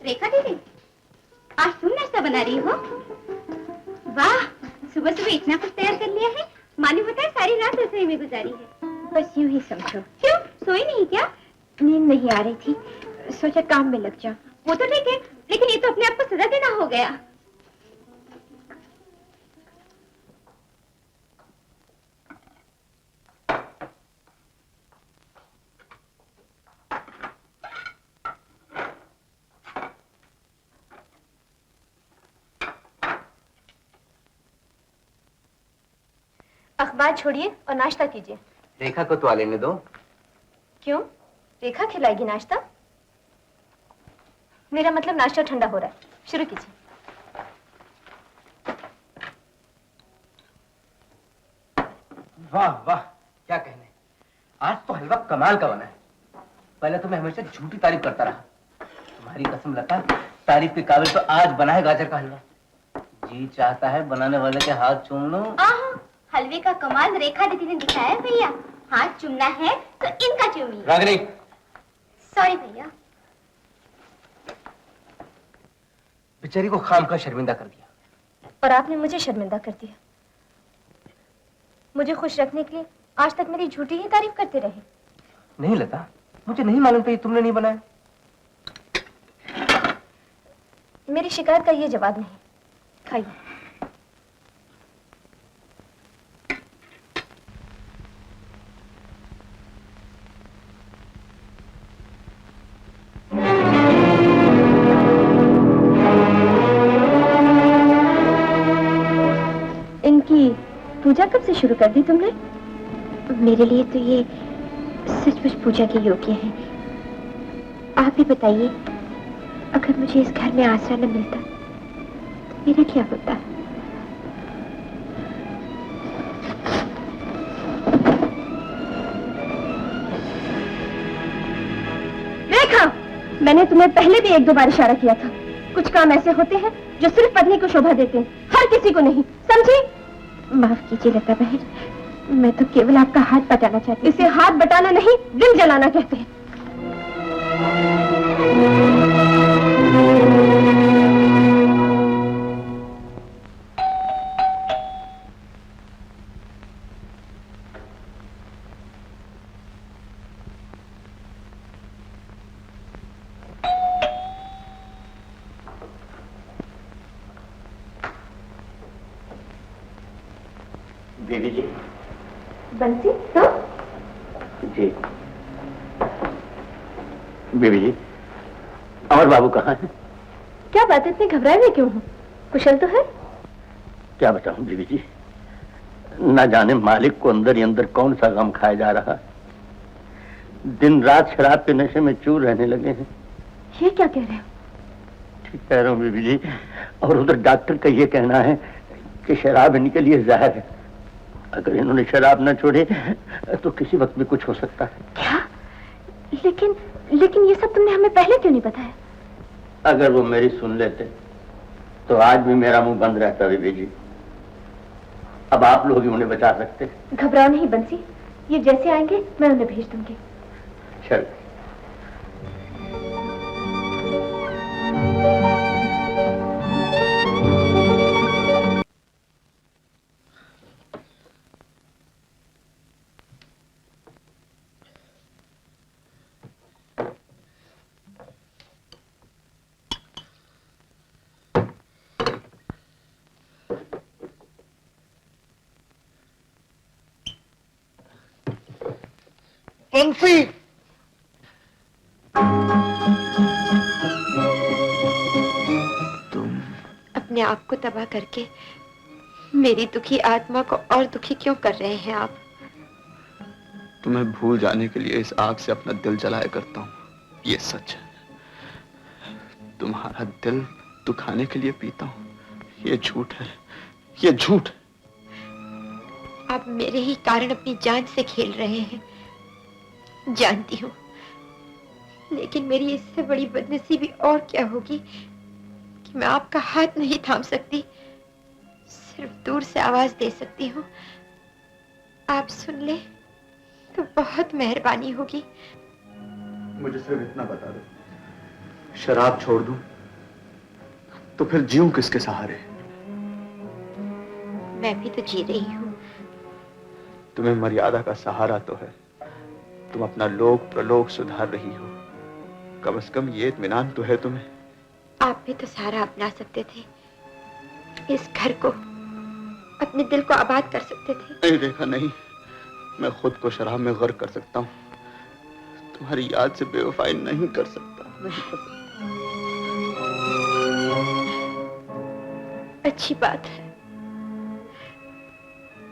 रेखा दीदी, आज तुम नाश्ता बना रही हो? वाह, सुबह सुबह इतना कुछ तैयार कर लिया है। मालूम होता है सारी रात रसोई में गुजारी है। बस यूं ही समझो। क्यों, सोई नहीं क्या? नींद नहीं आ रही थी, सोचा काम में लग जाऊं। वो तो ठीक है, लेकिन ये तो अपने आप को सजा देना हो गया। अखबार छोड़िए और नाश्ता कीजिए। रेखा को तो आ लेने दो। क्यों, रेखा खिलाएगी नाश्ता? मेरा मतलब नाश्ता ठंडा हो रहा है, शुरू कीजिए। वाह वाह, क्या कहने, आज तो हलवा कमाल का बना है। पहले तो मैं हमेशा झूठी तारीफ करता रहा, तुम्हारी कसम लता, तारीफ के काबिल तो आज बना है गाजर का हलवा। जी चाहता है बनाने वाले के हाथ चूम लूं। हलवे का कमाल रेखा दीदी ने दिखाया है भैया। हाथ चूमना है तो इनका चूमिए। रागिनी, सॉरी भैया। बेचारी को खामखा शर्मिंदा कर दिया। और आपने मुझे शर्मिंदा कर दिया। मुझे खुश रखने के लिए आज तक मेरी झूठी ही तारीफ करते रहे। नहीं लता, मुझे नहीं मालूम था ये तुमने नहीं बनाया। मेरी शिकायत का ये जवाब नहीं। खाइए। इनकी पूजा कब से शुरू कर दी तुमने? मेरे लिए तो ये सचमुच पूजा के योग्य है। आप ही बताइए, अगर मुझे इस घर में आसरा न मिलता तो मेरा क्या होता? रेखा, मैंने तुम्हें पहले भी एक दो बार इशारा किया था। कुछ काम ऐसे होते हैं जो सिर्फ पत्नी को शोभा देते हैं, हर किसी को नहीं, समझी? माफ कीजिए लता बहन, मैं तो केवल आपका हाथ बटाना चाहती। इसे हाथ बटाना नहीं, दिल जलाना कहते हैं। बीवी जी। बंसी, तो? जी। बीवी जी, अमर बाबू कहाँ हैं? क्या बात, इतने घबराए हुए क्यों हो? कुशल तो है? क्या बताऊं बीवी जी, न जाने मालिक को अंदर ही अंदर कौन सा गम खाया जा रहा है। दिन रात शराब के नशे में चूर रहने लगे हैं। ये क्या कह रहे हो? ठीक कह रहा हूँ बीवी जी, और उधर डॉक्टर का ये कहना है कि शराब इनके लिए जहर है। अगर इन्होंने शराब न छोड़े तो किसी वक्त भी कुछ हो सकता है। क्या? लेकिन ये सब तुमने हमें पहले क्यों नहीं बताया? अगर वो मेरी सुन लेते तो आज भी मेरा मुंह बंद रहता बीबी जी। अब आप लोग ही उन्हें बचा सकते। घबराओ नहीं बंसी, ये जैसे आएंगे मैं उन्हें भेज दूंगी। चल। बंसी, तुम अपने आप को तबाह करके मेरी दुखी आत्मा को और दुखी क्यों कर रहे हैं आप? तुम्हें भूल जाने के लिए इस आग से अपना दिल जलाया करता हूँ, ये सच है। तुम्हारा दिल दुखाने के लिए पीता हूँ, ये झूठ है, ये झूठ। आप मेरे ही कारण अपनी जान से खेल रहे हैं, जानती हूँ, लेकिन मेरी इससे बड़ी बदनसीबी और क्या होगी कि मैं आपका हाथ नहीं थाम सकती, सिर्फ दूर से आवाज दे सकती हूँ। आप सुन ले तो बहुत मेहरबानी होगी। मुझे सिर्फ इतना बता दो, शराब छोड़ दूं तो फिर जीऊं किसके सहारे? मैं भी तो जी रही हूँ। तुम्हें मर्यादा का सहारा तो है, तुम अपना लोक प्रलोक सुधार रही हो, कम से कम ये इत्मीनान तो है तुम्हें। आप भी तो सहारा अपना सकते थे, इस घर को, अपने दिल को आबाद कर सकते थे। नहीं रेखा, नहीं, मैं खुद को शराब में गर्क कर सकता हूँ, तुम्हारी याद से बेवफाई नहीं कर सकता, नहीं कर सकता। अच्छी बात है,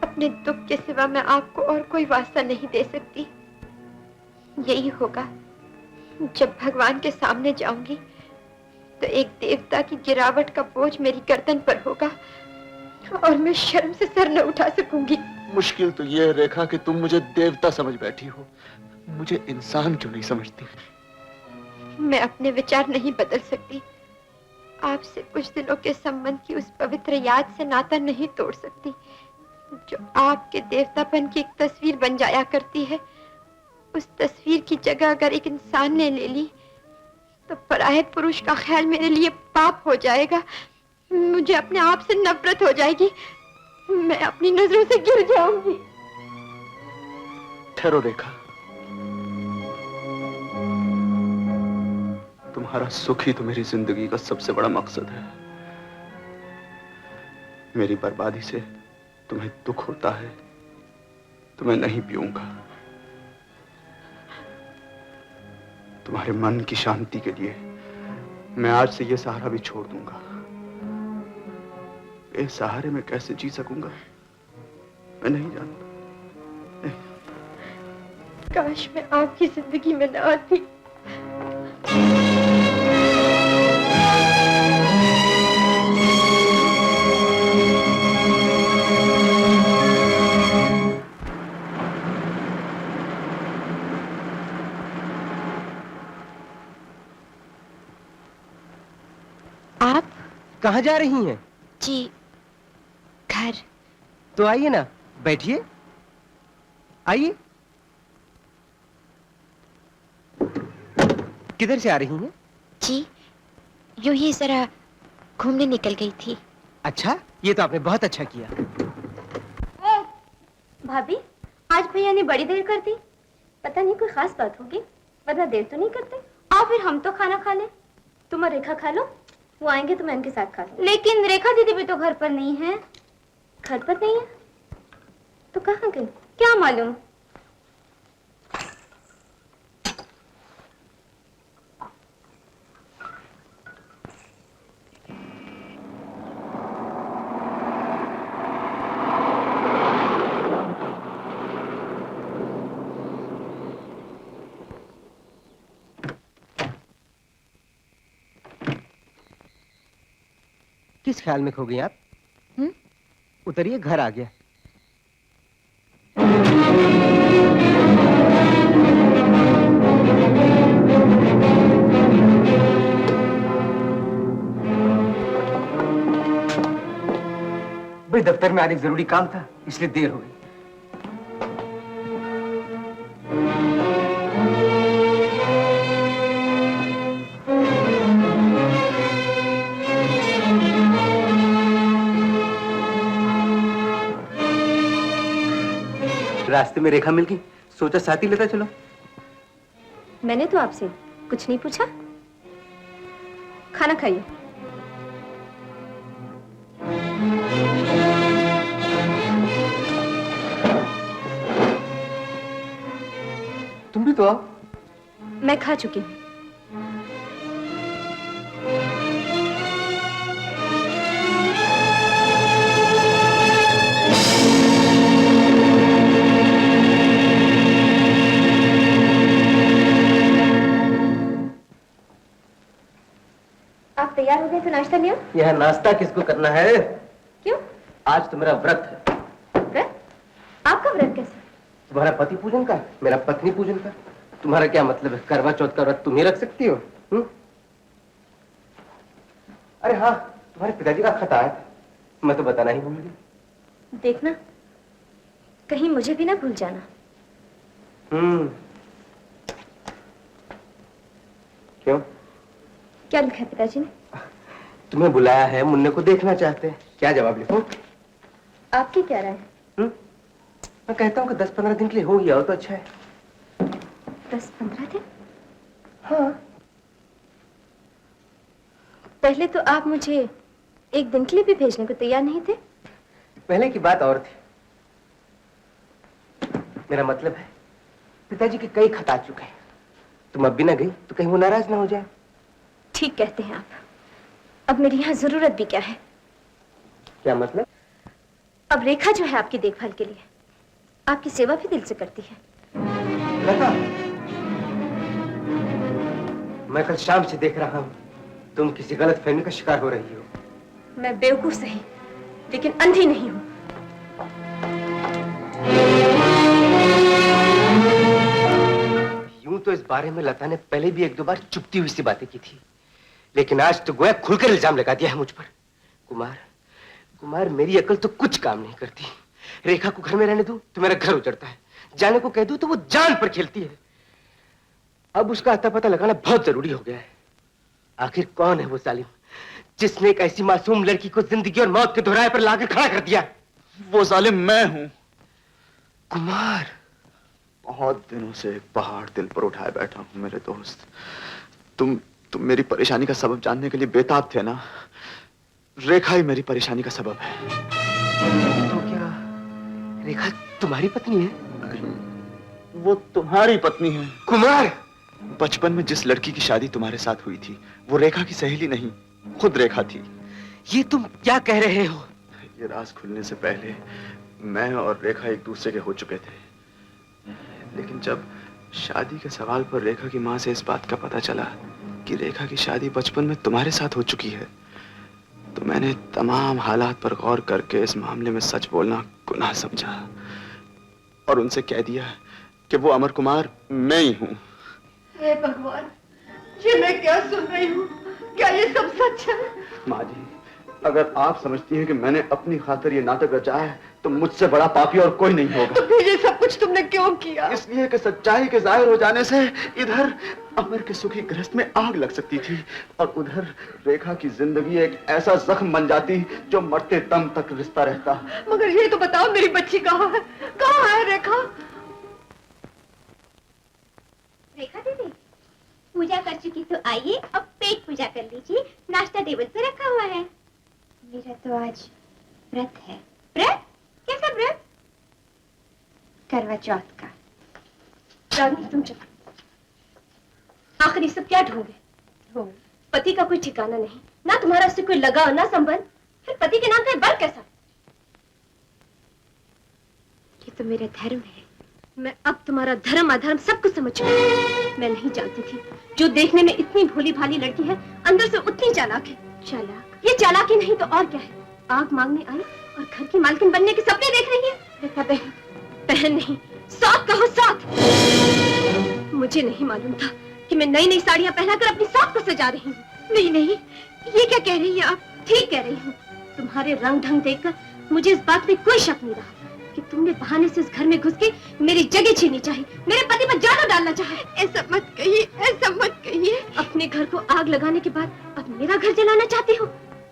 अपने दुख के सिवा मैं आपको और कोई वास्ता नहीं दे सकती। यही होगा, जब भगवान के सामने जाऊंगी तो एक देवता की गिरावट का बोझ मेरी गर्दन पर होगा और मैं शर्म से सर न उठा सकूंगी। मुश्किल तो ये है रेखा कि तुम मुझे देवता समझ बैठी हो, मुझे इंसान क्यों नहीं समझती? मैं अपने विचार नहीं बदल सकती, आपसे कुछ दिनों के संबंध की उस पवित्र याद से नाता नहीं तोड़ सकती जो आपके देवतापन की एक तस्वीर बन जाया करती है। उस तस्वीर की जगह अगर एक इंसान ने ले ली तो पराये पुरुष का ख्याल मेरे लिए पाप हो जाएगा, मुझे अपने आप से नफरत हो जाएगी, मैं अपनी नजरों से गिर जाऊंगी। ठहरो रेखा, तुम्हारा सुख ही तो मेरी जिंदगी का सबसे बड़ा मकसद है। मेरी बर्बादी से तुम्हें दुख होता है तो मैं नहीं पीऊंगा। तुम्हारे मन की शांति के लिए मैं आज से यह सहारा भी छोड़ दूंगा। इस सहारे में कैसे जी सकूंगा मैं नहीं जानता। काश मैं आपकी जिंदगी में न आती। आप कहाँ जा रही हैं? जी, घर। तो आइए ना, बैठिए, आइए। किधर से आ रही हैं? जी, यूं ही जरा घूमने निकल गई थी। अच्छा, ये तो आपने बहुत अच्छा किया। भाभी, आज भैया ने बड़ी देर कर दी। पता नहीं कोई खास बात होगी, वरना देर तो नहीं करते। आओ फिर हम तो खाना खा लें। तुम और रेखा खा लो, वो आएंगे तो मैं उनके साथ खा लूं। लेकिन रेखा दीदी भी तो घर पर नहीं है। घर पर नहीं है तो कहाँ गई? क्या मालूम। किस ख्याल में खो गई आप? उतरिए, घर आ गया। भाई दफ्तर में आने जरूरी काम था, इसलिए देर हो गई। रास्ते में रेखा मिल गई, सोचा साथ ही लेता चलो। मैंने तो आपसे कुछ नहीं पूछा। खाना खाइए। तुम भी तो आओ। मैं खा चुकी हूँ। आप तैयार हो गए तो नाश्ता लिया। यह नाश्ता किसको करना है? क्यों? आज तो मेरा व्रत है। व्रत? आपका व्रत कैसे? तुम्हारा पति पूजन का, मेरा पत्नी पूजन का। तुम्हारा क्या मतलब है? करवा चौथ का व्रत तुम ही रख सकती हो? अरे हाँ, तुम्हारे पिताजी का खत आया था, मैं तो बताना ही भूल गई। देखना कहीं मुझे भी ना भूल जाना। क्यों? क्या लिखा है पिताजी ने? तुम्हें बुलाया है, मुन्ने को देखना चाहते हैं। क्या जवाब लिखूं? आपकी क्या राय है? मैं कहता हूँ कि 10-15 दिन के लिए हो गया हो तो अच्छा है। 10-15 दिन? हाँ। पहले तो आप मुझे एक दिन के लिए भी भेजने को तैयार नहीं थे। पहले की बात और थी। मेरा मतलब है पिताजी के कई खत आ चुके हैं। तुम अब भी ना गई तो कहीं वो नाराज ना हो जाए। ठीक कहते हैं आप। अब मेरी यहाँ जरूरत भी क्या है? क्या मतलब? अब रेखा जो है आपकी देखभाल के लिए आपकी सेवा भी दिल से करती है। लता, मैं कल शाम से देख रहा हूँ तुम किसी गलत फहमी का शिकार हो रही हो। मैं बेवकूफ सही लेकिन अंधी नहीं हूँ। यूं तो इस बारे में लता ने पहले भी 1-2 बार चुपती हुई सी बातें की थी, लेकिन आज तो गोया खुलकर इल्जाम लगा दिया है मुझ पर। कुमार मेरी अकल तो कुछ काम नहीं करती। रेखा को घर में रहने दूं तो मेरा घर उजड़ता है, जाने को कह दूं तो वो जान पर खेलती है। अब उसका अता पता लगाना बहुत जरूरी हो गया है। आखिर कौन है वो जालिम जिसने एक ऐसी मासूम लड़की को जिंदगी और मौत के दोहराए पर लाकर खड़ा कर दिया? वो जालिम मैं हूं। कुमार, बहुत दिनों से एक पहाड़ दिल पर उठाए बैठा हूं मेरे दोस्त। तुम मेरी परेशानी का सबब जानने के लिए बेताब थे ना? रेखा ही मेरी परेशानी का सबब है। तो क्या रेखा तुम्हारी पत्नी है? नहीं, वो तुम्हारी पत्नी है। कुमार, बचपन में जिस लड़की की शादी तुम्हारे साथ हुई थी वो रेखा की सहेली नहीं, खुद रेखा थी। ये तुम क्या कह रहे हो? ये राज खुलने से पहले मैं और रेखा एक दूसरे के हो चुके थे, लेकिन जब शादी के सवाल पर रेखा की मां से इस बात का पता चला कि रेखा की शादी बचपन में तुम्हारे साथ हो चुकी है, तो मैंने तमाम हालात पर गौर करके इस मामले में सच बोलना गुनाह समझा और उनसे कह दिया कि वो अमर कुमार मैं ही हूं। हे भगवान, ये मैं क्या सुन रही हूँ? क्या ये सब सच है? माँ जी, अगर आप समझती हैं कि मैंने अपनी खातिर ये नाटक रचा है तो मुझसे बड़ा पापी और कोई नहीं होगा। तो फिर ये सब कुछ तुमने क्यों किया? इसलिए कि सच्चाई के जाहिर हो जाने से इधर अमर के सुखी गृहस्थ में आग लग सकती थी और उधर रेखा की जिंदगी एक ऐसा जख्म बन जाती जो मरते दम तक रिश्ता रहता। मगर ये तो बताओ, मेरी बच्ची कहाँ है? कहाँ है रेखा? रेखा दीदी, पूजा कर चुकी तो आइए अब पेट पूजा कर लीजिए। नाश्ता टेबल पे रखा हुआ है। मेरा तो आज व्रत है। व्रत? कैसा व्रत? करवा चौथ का। रानी, तुम चलो। आखिर ये सब क्या ढोंगे? पति का कोई ठिकाना नहीं, ना तुम्हारा उससे कोई लगाव ना संबंध, फिर पति के नाम का बल कैसा? ये तो मेरा धर्म है। मैं अब तुम्हारा धर्म अधर्म सब कुछ समझ चुकी हूँ। मैं नहीं जानती थी जो देखने में इतनी भोली भाली लड़की है अंदर से उतनी चालाक है। चालाक? ये चालाकी नहीं तो और क्या है? आग मांगने आई और घर की मालकिन बनने के सपने देख रही है। रेखा बहन, बहन नहीं, साथ कहो साथ। मुझे नहीं मालूम था कि मैं नई नई साड़ियां पहनाकर अपनी साथ को सजा रही हूँ। नहीं नहीं, ये क्या कह रही है आप? ठीक कह रही हूँ। तुम्हारे रंग ढंग देखकर मुझे इस बात में कोई शक नहीं रहा कि तुमने बहाने से इस घर में घुस के मेरी जगह छीननी चाहिए, मेरे पति पर जादू डालना चाहे। ऐसा मत कहिए, ऐसा मत कहिए। अपने घर को आग लगाने के बाद अब मेरा घर जलाना चाहती हो?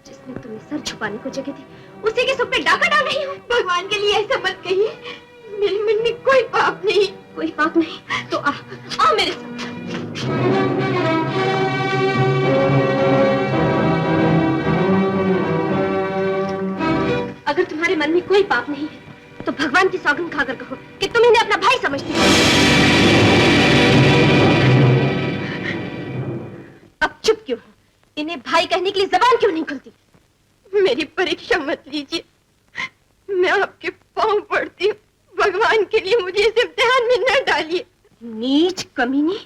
जिसने तुम्हें सर छुपाने को जगह दी, उसी के सुख पे डाका डाल रही हो। भगवान के लिए ऐसा मत कहिए। मेरे मन में कोई पाप नहीं। कोई पाप नहीं तो आ मेरे साथ। अगर तुम्हारे मन में कोई पाप नहीं है तो भगवान की सौगंध खाकर कहो कि तुम इन्हें अपना भाई समझती हो। अब चुप क्यों हो? इन्हें भाई कहने के लिए जबान क्यों नहीं खुलती? मेरी परीक्षा मत लीजिए, मैं आपके पांव पड़ती हूँ। भगवान के लिए मुझे इस इम्तिहान में न डालिए। नीच कमीनी,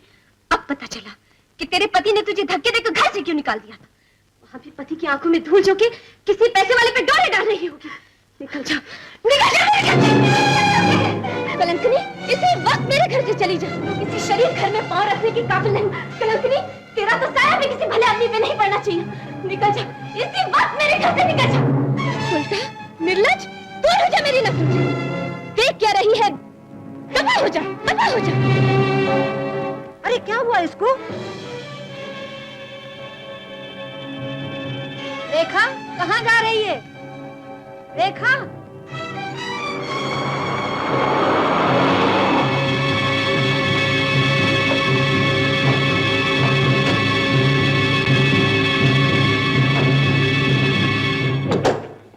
अब पता चला कि तेरे पति ने तुझे धक्के देकर घर से क्यों निकाल दिया था। वहां भी पति की आंखों में धूल झोंके किसी पैसे वाले पे डोरे डाल रही होगी। निकल जा, निकल जा मेरे घर से। कलंकनी, इसी वक्त मेरे घर से चली जा। इसी शरीर घर में पांव रखने की काबिल नहीं। कलंकनी, तेरा तो साया भी किसी भले आदमी पे नहीं पड़ना चाहिए। निकल जा, इसी वक्त मेरे घर से निकल जा। उल्टा निर्लज, दूर हो जा मेरी नजर से। देख क्या रही है? दफा हो जा, दफा हो जा। अरे क्या हुआ इसको? रेखा कहाँ जा रही है? रेखा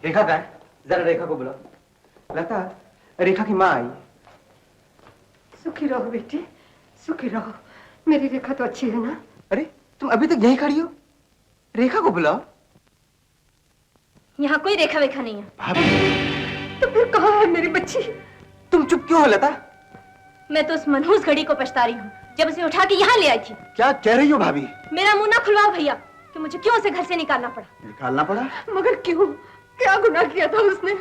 रेखा का है? जरा रेखा को बुलाओ। लता, रेखा की माँ आई। सुखी रहो बेटी, सुखी रहो। मेरी रेखा तो अच्छी है ना? अरे तुम अभी तक यहीं खड़ी हो? रेखा को बुलाओ। यहाँ कोई रेखा वेखा नहीं है। भाभी, तो फिर कहाँ है मेरी बच्ची? तुम चुप क्यों हो लता? मैं तो उस मनहूस घड़ी को पछता रही हूँ जब उसे उठा के यहाँ ले आई थी। क्या कह रही हो भाभी? मेरा मुंह ना खुलवाओ भैया कि मुझे क्यों उसे घर से निकालना पड़ा। निकालना पड़ा? मगर क्यों? क्या गुनाह किया था उसने?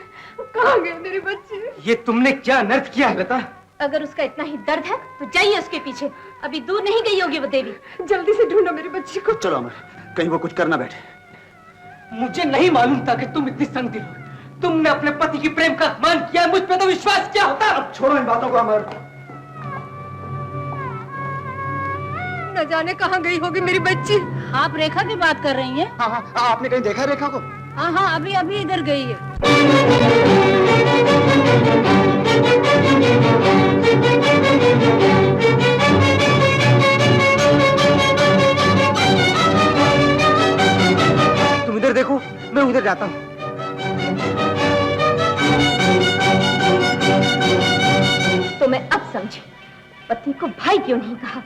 कहाँ गई मेरी बच्ची? ये तुमने क्या अनर्थ किया है लता? अगर उसका इतना ही दर्द है तो जाइए उसके पीछे। अभी दूर नहीं गई होगी वो देवी। जल्दी से ढूंढो मेरी बच्ची को। चलो अमर, कहीं वो कुछ कर ना बैठे। मुझे नहीं मालूम था कि तुम इतनी संगदिल हो। तुमने अपने पति की प्रेम का अपमान किया, मुझ पे तो विश्वास क्या होता? अब छोड़ो इन बातों को अमर। न जाने कहाँ गई होगी मेरी बच्ची। आप रेखा की बात कर रही हैं? हाँ हाँ, आपने कहीं देखा है रेखा को? हाँ हाँ, अभी अभी इधर गई है। तुम इधर देखो, मैं उधर जाता हूँ। तो मैं अब समझी पति को भाई क्यों नहीं कहा।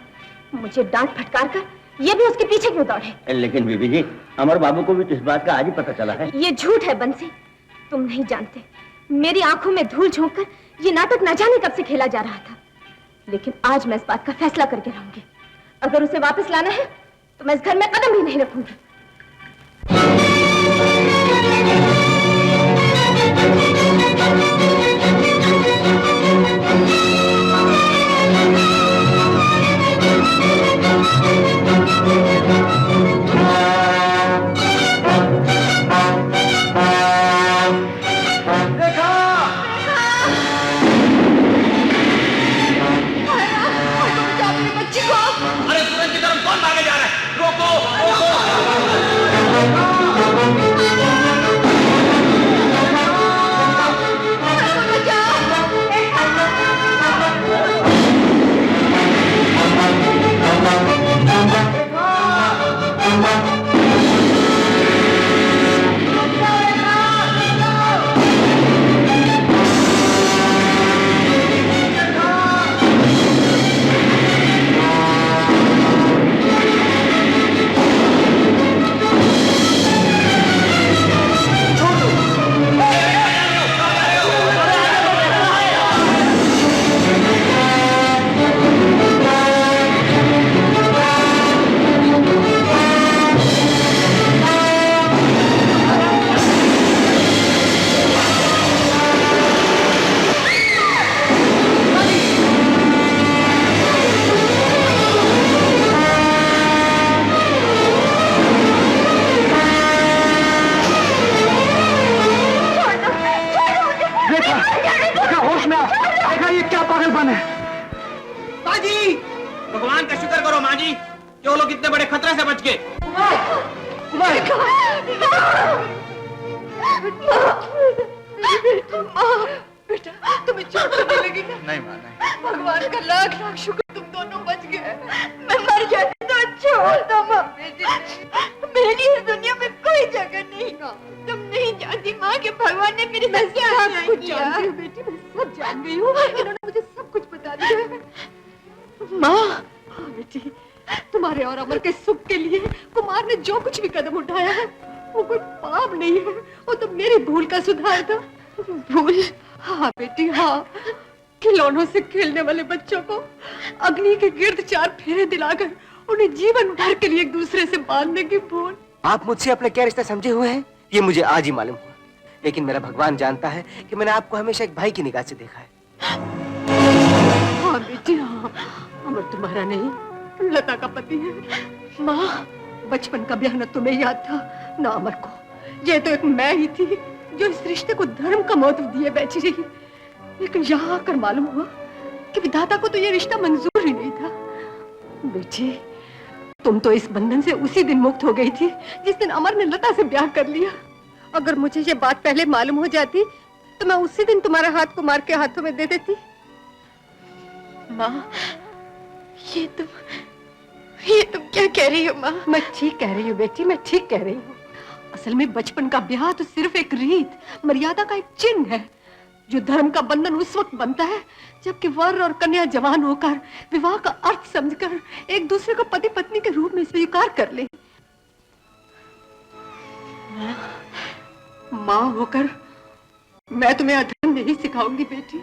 मुझे डांट फटकार कर ये भी उसके पीछे क्यों दौड़े। लेकिन बीबी जी, अमर बाबू को भी तो इस बात का आज ही पता चला है। ये झूठ है बंसी, तुम नहीं जानते। मेरी आंखों में धूल झोंक कर ये नाटक न जाने कब से खेला जा रहा था। लेकिन आज मैं इस बात का फैसला करके रहूंगी। अगर उसे वापस लाना है तो मैं इस घर में कदम भी नहीं रखूंगी। भगवान का शुक्र करो माँ जी कि वो लोग इतने बड़े खतरे से बच गए। बेटा, तुम्हें चोट तो नहीं लगी ना? नहीं माँ, नहीं। भगवान का लाख लाख शुक्र, तुम दोनों बच गए। मैं मर जाती तो अच्छा होता मम्मी जी। मेरी इस दुनिया में कोई जगह नहीं। तुम नहीं जानती माँ कि भगवान ने मेरे साथ क्या कुछ जानती हूँ बेटी, मैं सब जान गई हूँ। इन्होंने मुझे सब कुछ बता दिया। माँ, हाँ बेटी, तुम्हारे और अमर के सुख के लिए कुमार ने जो कुछ भी कदम उठाया है वो कोई पाप नहीं है, वो तो मेरी भूल का सुधार था। भूल? हाँ बेटी हाँ, खिलौनों से खेलने वाले बच्चों को अग्नि के गिर्द चार फेरे दिलाकर उन्हें जीवन भर के लिए एक दूसरे से बांधने की भूल। आप मुझसे अपने क्या रिश्ता समझे हुए हैं ये मुझे आज ही मालूम हुआ, लेकिन मेरा भगवान जानता है कि मैंने आपको हमेशा एक भाई की निगाह से देखा है। हाँ बेटी हाँ, अमर तुम्हारा नहीं, लता का पति है। माँ, बचपन का ब्याह न तुम्हें याद था न अमर को। ये तो एक मैं ही थी जो इस रिश्ते को धर्म का महत्व दिए बैठी रही, लेकिन यहाँ आकर मालूम हुआ कि विधाता को तो ये रिश्ता मंजूर ही नहीं था। बेटी, तुम तो इस बंधन से उसी दिन मुक्त हो गई थी जिस दिन अमर ने लता से ब्याह कर लिया। अगर मुझे ये बात पहले मालूम हो जाती तो मैं उसी दिन तुम्हारे हाथ को मार के हाथों में दे देती। माँ, ये तुम क्या कह रही हो माँ? मैं ठीक कह रही हूँ बेटी, मैं ठीक कह रही हूँ। असल में बचपन का ब्याह तो सिर्फ एक रीत, मर्यादा का एक चिन्ह है, जो धर्म का बंधन उस वक्त बनता है जबकि वर और कन्या जवान होकर विवाह का अर्थ समझकर एक दूसरे को पति पत्नी के रूप में स्वीकार कर ले। माँ होकर मैं तुम्हें अधर्म नहीं सिखाऊंगी बेटी।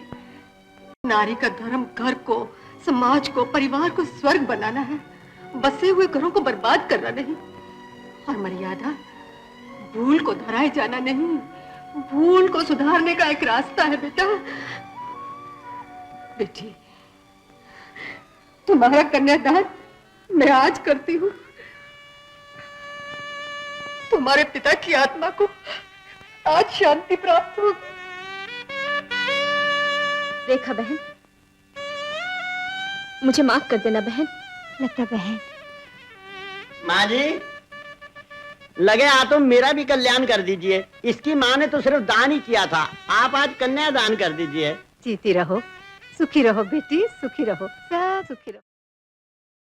नारी का धर्म घर को, समाज को, परिवार को स्वर्ग बनाना है, बसे हुए घरों को बर्बाद करना नहीं। और मर्यादा भूल को धराए जाना नहीं, भूल को सुधारने का एक रास्ता है बेटा। बेटी, तुम्हारा कन्यादान मैं आज करती हूँ। तुम्हारे पिता की आत्मा को आज शांति प्राप्त होगी। रेखा बहन, मुझे माफ कर देना बहन। लता बहन, माँ जी, लगे हाथों मेरा भी कल्याण कर दीजिए। इसकी माँ ने तो सिर्फ दान ही किया था, आप आज कन्या दान कर दीजिए। जीती रहो, सुखी रहो बेटी, सुखी रहो, सब सुखी रहो।